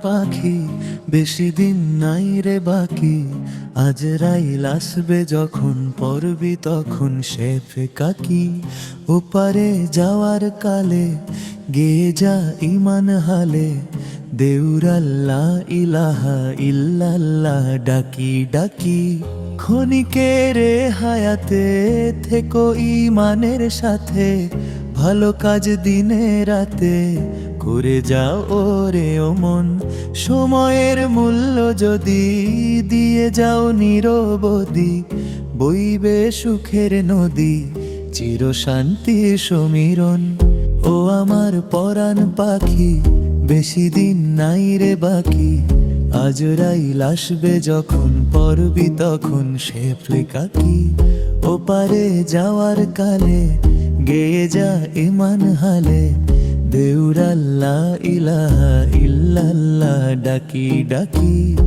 পাখি, বেশি দিন নাই রে বাকি। আজরাইল আসবে যখন, পড়বি তখন শেফ কাকি। ওপারে যাওয়ার কালে গেয়ে যা ইমান হালে, দেউরাল্লাহ ইলাহা ইল্লাল্লাহ ডাকি ডাকি। ক্ষণিকের হায়াতে থেকো ইমানের সাথে, ভালো কাজ দিনে রাতে করে যাও ওরে ও মন। সময়ের মূল্য যদি দিয়ে যাও নিরবধি, বইবে সুখের নদী, চির শান্তি সমীরণ। ও আমার পরাণ পাখি, বেশি দিন নাই রে বাকি। আজরাইল আসবে যখন, পড়বি তখন শেফ কাকি। ওপারে যাওয়ার কালে গেয়ে যা ইমান হালে, দেউরাল্লাহ ইলাহা ইল্লাল্লাহ ডাকি ডাকি।